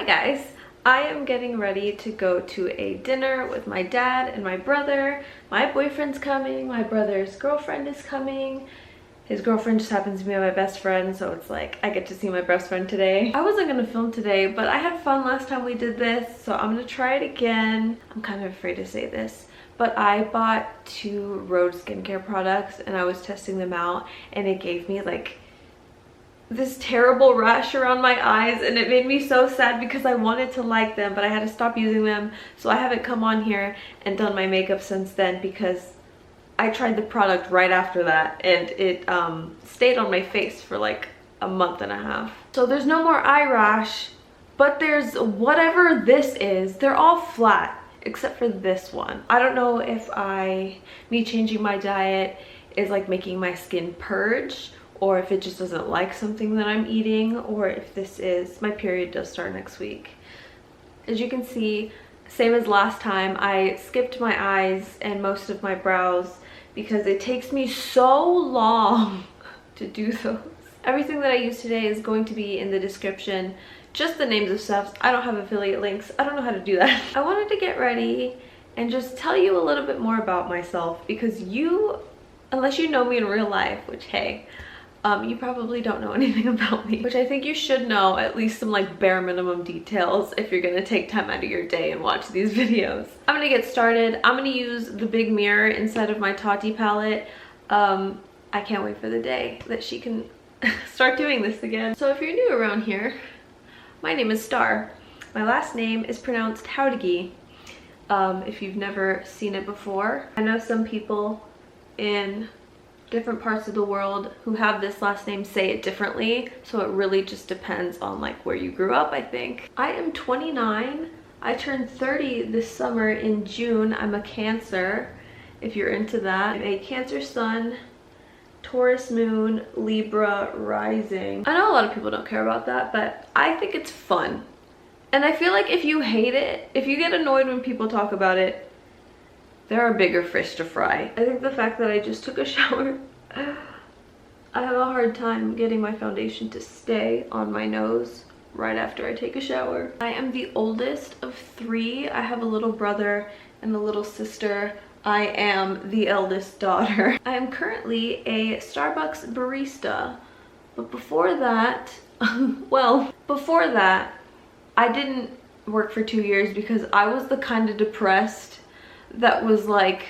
guys, I am getting ready to go to a dinner with my dad and my brother. My boyfriend's coming, my brother's girlfriend is coming. His girlfriend just happens to be my best friend, so it's like I get to see my best friend today. I wasn't gonna film today, but I had fun last time we did this, so I'm gonna try it again. I'm kind of afraid to say this, but I bought 2 Rhode skincare products and I was testing them out, and it gave me like this terrible rash around my eyes, and it made me so sad because I wanted to like them, but I had to stop using them. So I haven't come on here and done my makeup since then because I tried the product right after that, and it stayed on my face for like a month and a half. So there's no more eye rash, but there's whatever this is. They're all flat except for this one. I don't know if me changing my diet is like making my skin purge, or if it just doesn't like something that I'm eating, or if this is, my period does start next week. As you can see, same as last time, I skipped my eyes and most of my brows because it takes me so long to do those. Everything that I use today is going to be in the description, just the names of stuff. I don't have affiliate links. I don't know how to do that. I wanted to get ready and just tell you a little bit more about myself, because unless you know me in real life, which hey, you probably don't know anything about me, which I think you should know at least some like bare minimum details if you're gonna take time out of your day and watch these videos. I'm gonna get started. I'm gonna use the big mirror instead of my Tarte palette. I can't wait for the day that she can start doing this again. So if you're new around here, my name is Star. My last name is pronounced Howdigi. If you've never seen it before. I know some people in different parts of the world who have this last name say it differently, so it really just depends on like where you grew up, I think. I am 29. I turned 30 this summer in June. I'm a Cancer, if you're into that. I'm a Cancer sun, Taurus moon, Libra rising. I know a lot of people don't care about that, but I think it's fun. And I feel like if you hate it, if you get annoyed when people talk about it, there are bigger fish to fry. I think the fact that I just took a shower, I have a hard time getting my foundation to stay on my nose right after I take a shower. I am the oldest of 3. I have a little brother and a little sister. I am the eldest daughter. I am currently a Starbucks barista, but before that, before that, I didn't work for 2 years because I was the kind of depressed that was like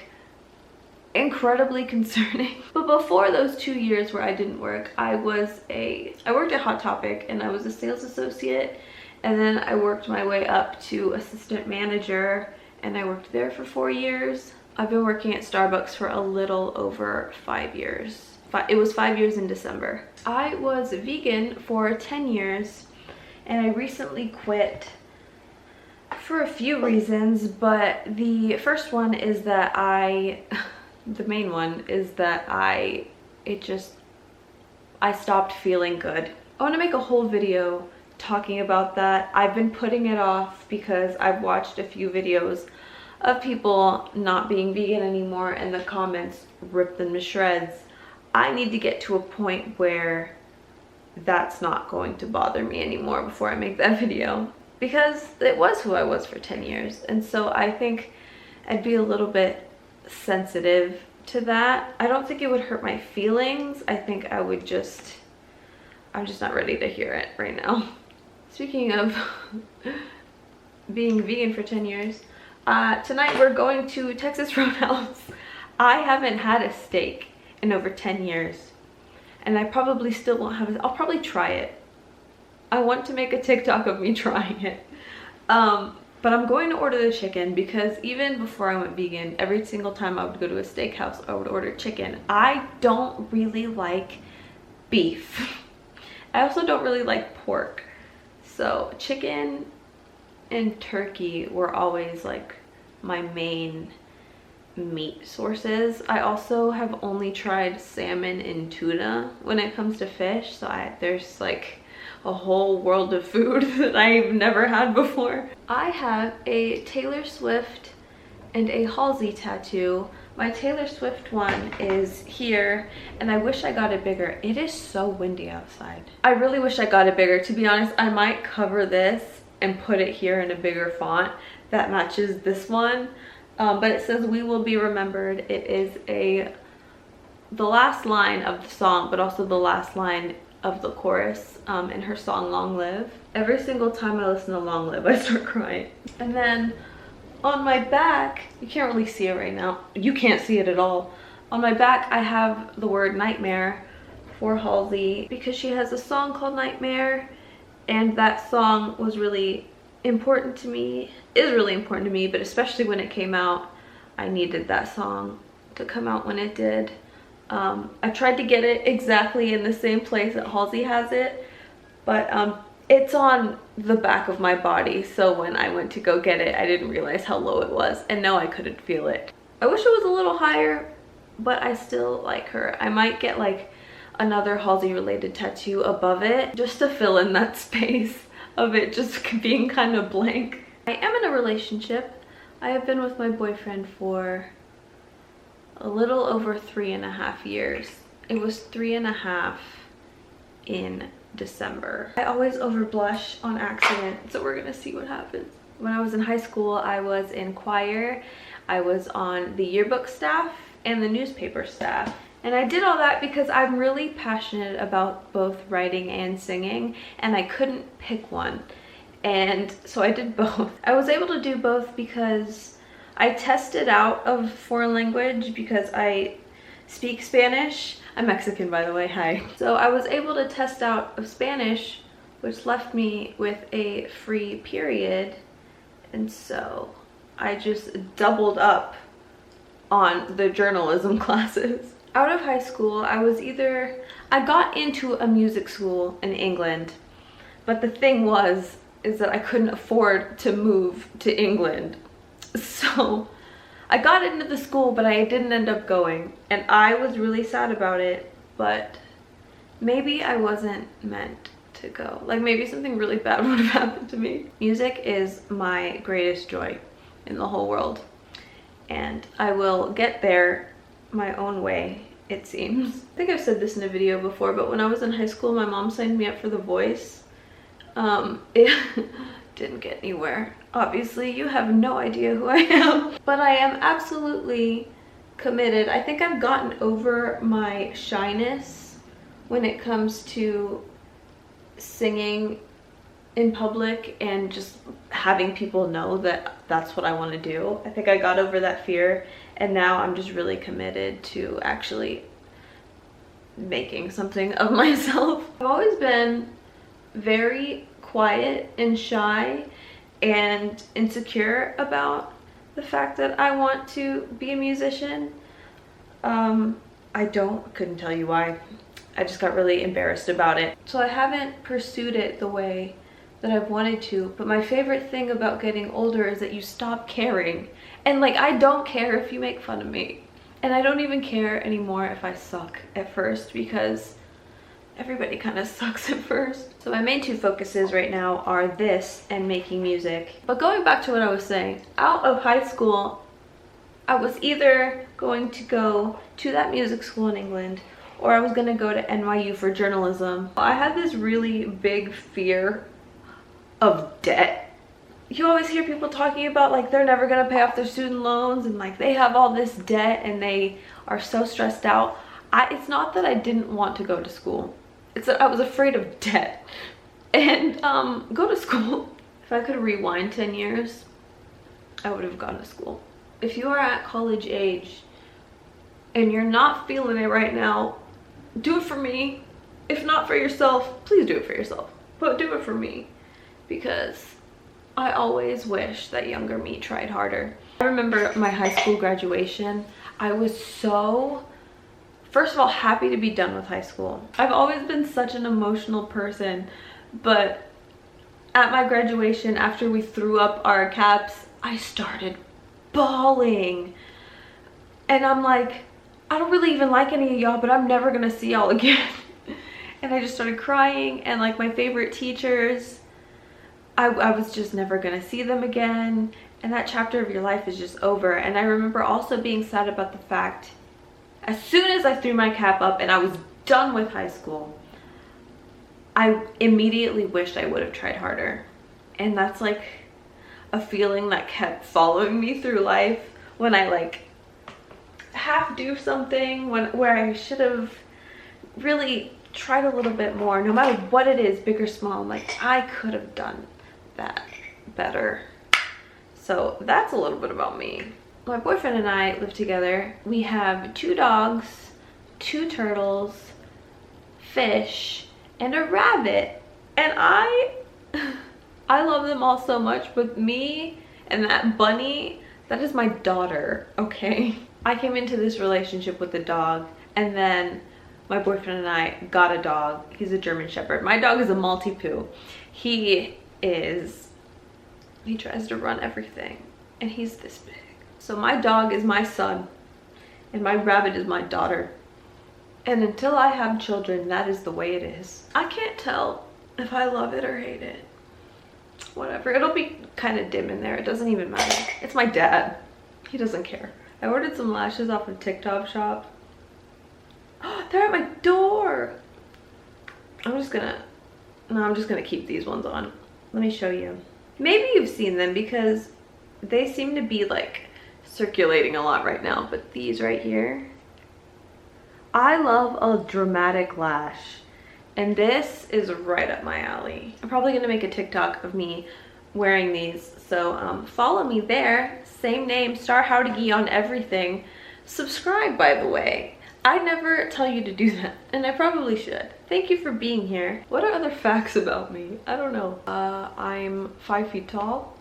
incredibly concerning. But before those 2 years where I didn't work, I worked at Hot Topic and I was a sales associate, and then I worked my way up to assistant manager, and I worked there for 4 years. I've been working at Starbucks for a little over 5 years. It was 5 years in December. I was vegan for 10 years and I recently quit for a few reasons, but the first one is that the main one is that I stopped feeling good. I want to make a whole video talking about that. I've been putting it off because I've watched a few videos of people not being vegan anymore and the comments rip them to shreds. I need to get to a point where that's not going to bother me anymore before I make that video, because it was who I was for 10 years. And so I think I'd be a little bit sensitive to that. I don't think it would hurt my feelings. I think I'm just not ready to hear it right now. Speaking of being vegan for 10 years, tonight we're going to Texas Roadhouse. I haven't had a steak in over 10 years, and I probably still won't have it. I'll probably try it. I want to make a TikTok of me trying it. But I'm going to order the chicken because even before I went vegan, every single time I would go to a steakhouse, I would order chicken. I don't really like beef. I also don't really like pork. So chicken and turkey were always like my main meat sources. I also have only tried salmon and tuna when it comes to fish. So there's like a whole world of food that I've never had before. I have a Taylor Swift and a Halsey tattoo. My Taylor Swift one is here, and I wish I got it bigger. It is so windy outside. I really wish I got it bigger. To be honest, I might cover this and put it here in a bigger font that matches this one. But it says "We will be remembered." It is the last line of the song, but also the last line of the chorus in her song Long Live. Every single time I listen to Long Live, I start crying. And then on my back, you can't really see it right now. You can't see it at all. On my back, I have the word nightmare for Halsey because she has a song called Nightmare, and that song was really important to me, is really important to me, but especially when it came out, I needed that song to come out when it did. I tried to get it exactly in the same place that Halsey has it, but it's on the back of my body, so when I went to go get it, I didn't realize how low it was, and no, I couldn't feel it. I wish it was a little higher, but I still like her. I might get like another Halsey related tattoo above it just to fill in that space of it just being kind of blank. I am in a relationship. I have been with my boyfriend for a little over 3.5 years. It was 3.5 in December. I always over blush on accident, so we're gonna see what happens. When I was in high school, I was in choir, I was on the yearbook staff and the newspaper staff. And I did all that because I'm really passionate about both writing and singing, and I couldn't pick one. And so I did both. I was able to do both because I tested out of foreign language because I speak Spanish. I'm Mexican, by the way, hi. So I was able to test out of Spanish, which left me with a free period. And so I just doubled up on the journalism classes. Out of high school, I got into a music school in England, but the thing is that I couldn't afford to move to England. So I got into the school, but I didn't end up going, and I was really sad about it, but maybe I wasn't meant to go. Like maybe something really bad would have happened to me. Music is my greatest joy in the whole world, and I will get there my own way, it seems. I think I've said this in a video before, but when I was in high school, my mom signed me up for The Voice. It didn't get anywhere. Obviously, you have no idea who I am, but I am absolutely committed. I think I've gotten over my shyness when it comes to singing in public and just having people know that that's what I want to do. I think I got over that fear, and now I'm just really committed to actually making something of myself. I've always been very quiet and shy and insecure about the fact that I want to be a musician. Couldn't tell you why. I just got really embarrassed about it. So I haven't pursued it the way that I've wanted to, but my favorite thing about getting older is that you stop caring. And like, I don't care if you make fun of me. And I don't even care anymore if I suck at first, because everybody kind of sucks at first. So my main two focuses right now are this and making music. But going back to what I was saying, out of high school, I was either going to go to that music school in England, or I was going to go to NYU for journalism. I had this really big fear of debt. You always hear people talking about like they're never going to pay off their student loans, and like they have all this debt and they are so stressed out. It's not that I didn't want to go to school. It's that I was afraid of debt and go to school. If I could rewind 10 years, I would have gone to school. If you are at college age and you're not feeling it right now, do it for me. If not for yourself, please do it for yourself, but do it for me, because I always wish that younger me tried harder. I remember my high school graduation. I was so, first of all, happy to be done with high school. I've always been such an emotional person, but at my graduation, after we threw up our caps, I started bawling. And I'm like, I don't really even like any of y'all, but I'm never gonna see y'all again. And I just started crying, and like my favorite teachers, I was just never gonna see them again, and that chapter of your life is just over. And I remember also being sad about the fact, as soon as I threw my cap up and I was done with high school, I immediately wished I would have tried harder. And that's like a feeling that kept following me through life when I like half do something where I should have really tried a little bit more. No matter what it is, big or small, I'm like, I could have done that better. So that's a little bit about me. My boyfriend and I live together. We have 2 dogs, 2 turtles, fish, and a rabbit. And I love them all so much, but me and that bunny, that is my daughter, okay? I came into this relationship with a dog, and then my boyfriend and I got a dog. He's a German Shepherd. My dog is a Maltipoo. He tries to run everything, and he's this big. So my dog is my son, and my rabbit is my daughter. And until I have children, that is the way it is. I can't tell if I love it or hate it. Whatever, it'll be kind of dim in there. It doesn't even matter. It's my dad. He doesn't care. I ordered some lashes off of TikTok shop. Oh, they're at my door. I'm just gonna keep these ones on. Let me show you. Maybe you've seen them because they seem to be like circulating a lot right now, but these right here, I love a dramatic lash, and this is right up my alley. I'm probably gonna make a TikTok of me wearing these, so follow me there. Same name, Star Howdigi on everything. Subscribe, by the way. I never tell you to do that, and I probably should. Thank you for being here. What are other facts about me? I don't know. I'm 5 feet tall.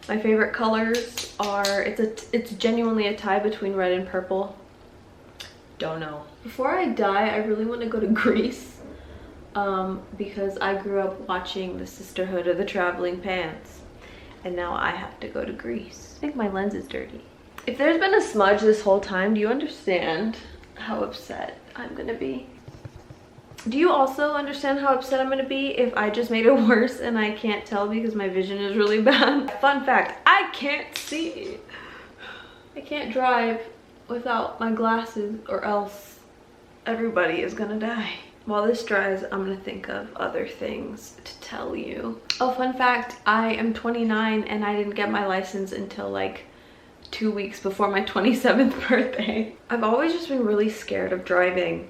My favorite colors are, it's genuinely a tie between red and purple. Don't know. Before I die, I really want to go to Greece because I grew up watching the Sisterhood of the Traveling Pants, and now I have to go to Greece. I think my lens is dirty. If there's been a smudge this whole time, do you understand how upset I'm gonna be? Do you also understand how upset I'm gonna be if I just made it worse and I can't tell because my vision is really bad? Fun fact, I can't see. I can't drive without my glasses or else everybody is gonna die. While this dries, I'm gonna think of other things to tell you. Oh, fun fact, I am 29 and I didn't get my license until like 2 weeks before my 27th birthday. I've always just been really scared of driving.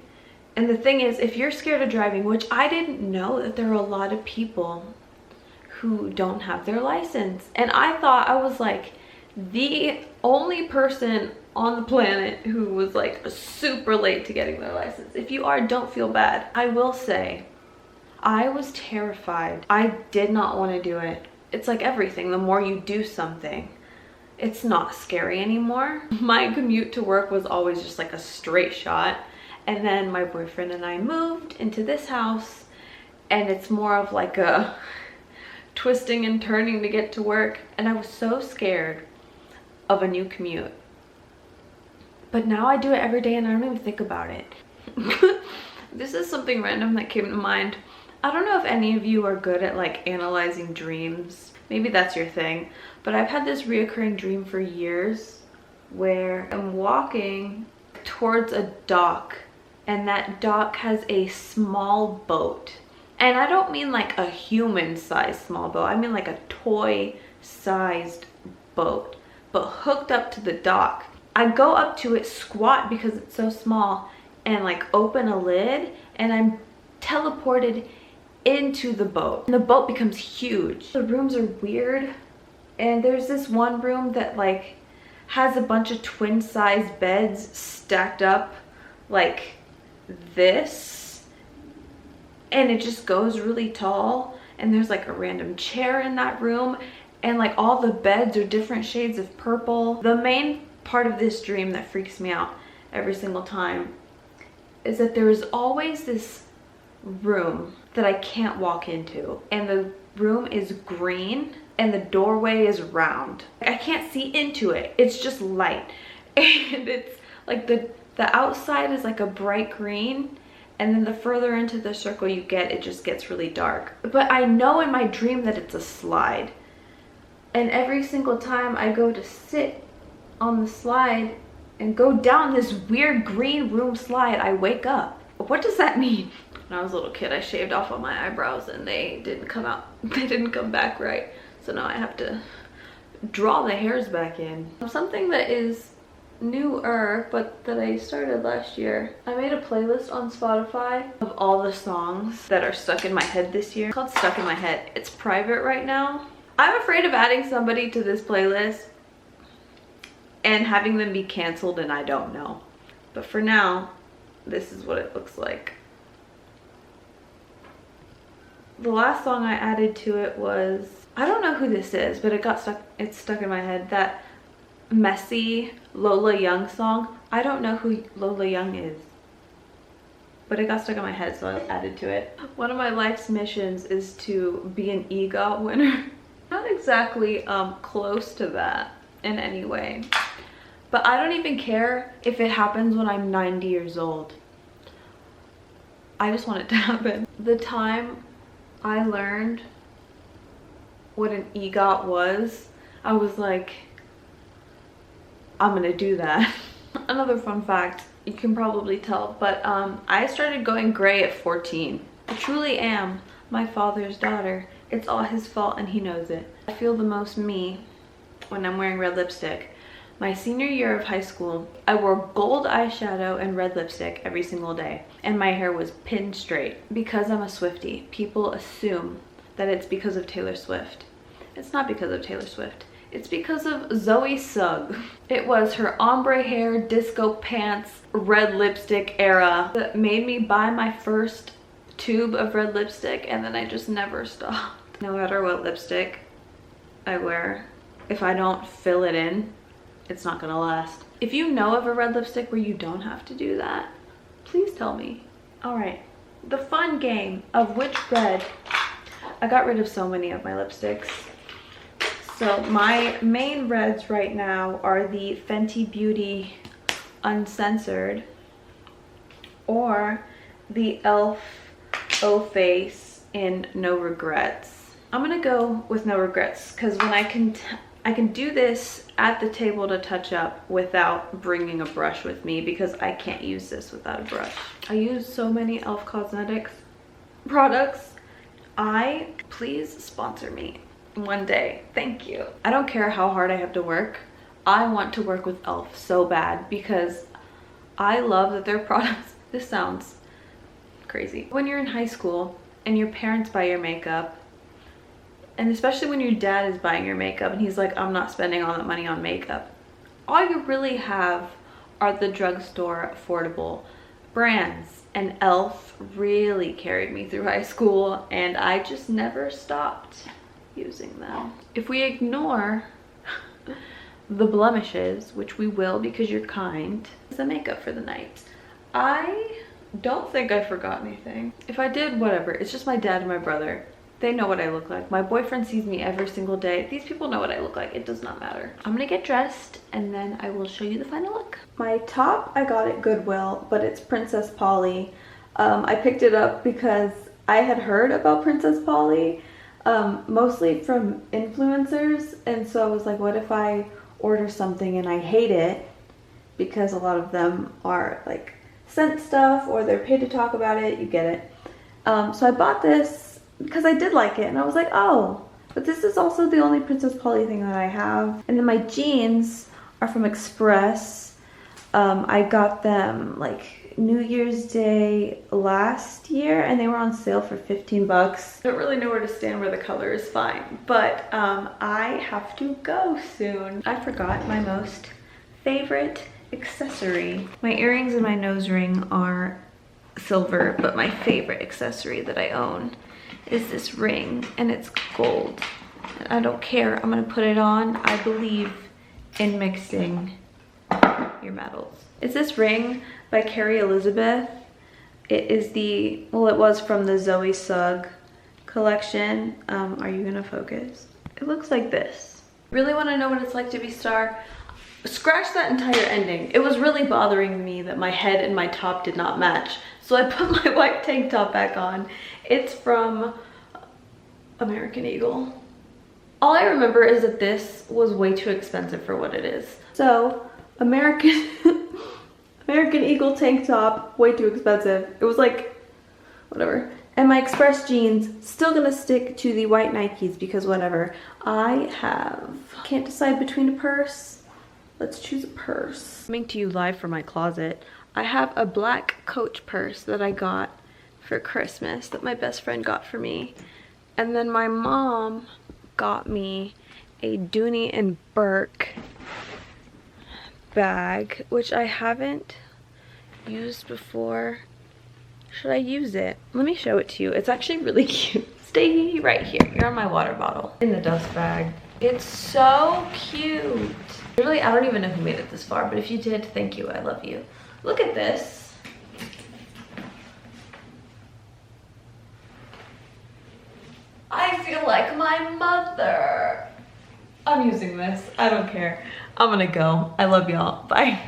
And the thing is, if you're scared of driving, which I didn't know that there are a lot of people who don't have their license. And I thought I was like the only person on the planet who was like super late to getting their license. If you are, don't feel bad. I will say, I was terrified. I did not want to do it. It's like everything, the more you do something, it's not scary anymore. My commute to work was always just like a straight shot. And then my boyfriend and I moved into this house, and it's more of like a twisting and turning to get to work. And I was so scared of a new commute. But now I do it every day and I don't even think about it. This is something random that came to mind. I don't know if any of you are good at like analyzing dreams. Maybe that's your thing. But I've had this reoccurring dream for years where I'm walking towards a dock, and that dock has a small boat. And I don't mean like a human-sized small boat. I mean like a toy-sized boat, but hooked up to the dock. I go up to it, squat because it's so small, and like open a lid, and I'm teleported into the boat. And the boat becomes huge. The rooms are weird, and there's this one room that like has a bunch of twin-sized beds stacked up like this, and it just goes really tall, and there's like a random chair in that room, and like all the beds are different shades of purple. The main part of this dream that freaks me out every single time is that there is always this room that I can't walk into, and the room is green and the doorway is round. I can't see into it, it's just light. And it's like the outside is like a bright green, and then the further into the circle you get, it just gets really dark. But I know in my dream that it's a slide, and every single time I go to sit on the slide and go down this weird green room slide, I wake up. What does that mean? when I was a little kid, I shaved off all my eyebrows and they didn't come out. They didn't come back right. So now I have to draw the hairs back in. Something that is newer, but that I started last year. I made a playlist on Spotify of all the songs that are stuck in my head this year. It's called Stuck in My Head. It's private right now. I'm afraid of adding somebody to this playlist and having them be canceled, and I don't know. But for now, this is what it looks like. The last song I added to it was, I don't know who this is, but it's stuck in my head. That messy Lola Young song. I don't know who Lola Young is, but it got stuck in my head, so I added to it. One of my life's missions is to be an EGOT winner. Not exactly close to that in any way, but I don't even care if it happens when I'm 90 years old. I just want it to happen. The time I learned what an EGOT was, I was like, I'm gonna do that. Another fun fact, you can probably tell, but I started going gray at 14. I truly am my father's daughter. It's all his fault and he knows it. I feel the most me when I'm wearing red lipstick. My senior year of high school, I wore gold eyeshadow and red lipstick every single day, and my hair was pinned straight. Because I'm a Swiftie, people assume that it's because of Taylor Swift. It's not because of Taylor Swift. It's because of Zoe Sugg. It was her ombre hair, disco pants, red lipstick era that made me buy my first tube of red lipstick, and then I just never stopped. No matter what lipstick I wear, if I don't fill it in, it's not gonna last. If you know of a red lipstick where you don't have to do that, please tell me. All right, the fun game of which red. I got rid of so many of my lipsticks. So my main reds right now are the Fenty Beauty Uncensored or the e.l.f. O-Face in No Regrets. I'm gonna go with No Regrets because when I can do this at the table to touch up without bringing a brush with me, because I can't use this without a brush. I use so many e.l.f. Cosmetics products. Please sponsor me one day. Thank you. I don't care how hard I have to work. I want to work with e.l.f. so bad because I love that their products, this sounds crazy. When you're in high school and your parents buy your makeup, and especially when your dad is buying your makeup and he's like, I'm not spending all that money on makeup. All you really have are the drugstore affordable brands, and e.l.f. really carried me through high school and I just never stopped using them. If we ignore the blemishes, which we will because you're kind, it's the makeup for the night. I don't think I forgot anything. If I did, whatever. It's just my dad and my brother. They know what I look like. My boyfriend sees me every single day. These people know what I look like. It does not matter. I'm gonna get dressed and then I will show you the final look. My top I got at Goodwill, but it's Princess Polly. I picked it up because I had heard about Princess Polly, mostly from influencers, and so I was like, what if I order something and I hate it, because a lot of them are like scent stuff or they're paid to talk about it, you get it. So I bought this because I did like it and I was like, oh, but this is also the only Princess Polly thing that I have. And then my jeans are from Express. I got them like New Year's Day last year and they were on sale for 15 bucks. I don't really know where to stand where the color is fine, but I have to go soon. I forgot my most favorite accessory. My earrings and my nose ring are silver, but my favorite accessory that I own is this ring, and it's gold. And I don't care, I'm gonna put it on. I believe in mixing your metals. It's this ring by Carrie Elizabeth. It is it was from the Zoe Sugg collection. Are you gonna focus? It looks like this. Really wanna know what it's like to be star? Scratch that entire ending. It was really bothering me that my head and my top did not match. So I put my white tank top back on. It's from American Eagle. All I remember is that this was way too expensive for what it is. So American Eagle tank top, way too expensive. It was like whatever. And my Express jeans, still gonna stick to the white Nikes because whatever. Can't decide between a purse. Let's choose a purse. Coming to you live from my closet. I have a black Coach purse that I got for Christmas that my best friend got for me. And then my mom got me a Dooney and Burke bag, which I haven't used before. Should I use it? Let me show it to you. It's actually really cute. Stay right here. You're on my water bottle. In the dust bag. It's so cute. Really, I don't even know who made it this far, but if you did, thank you. I love you. Look at this. I feel like my mother. I'm using this. I don't care. I'm gonna go. I love y'all. Bye.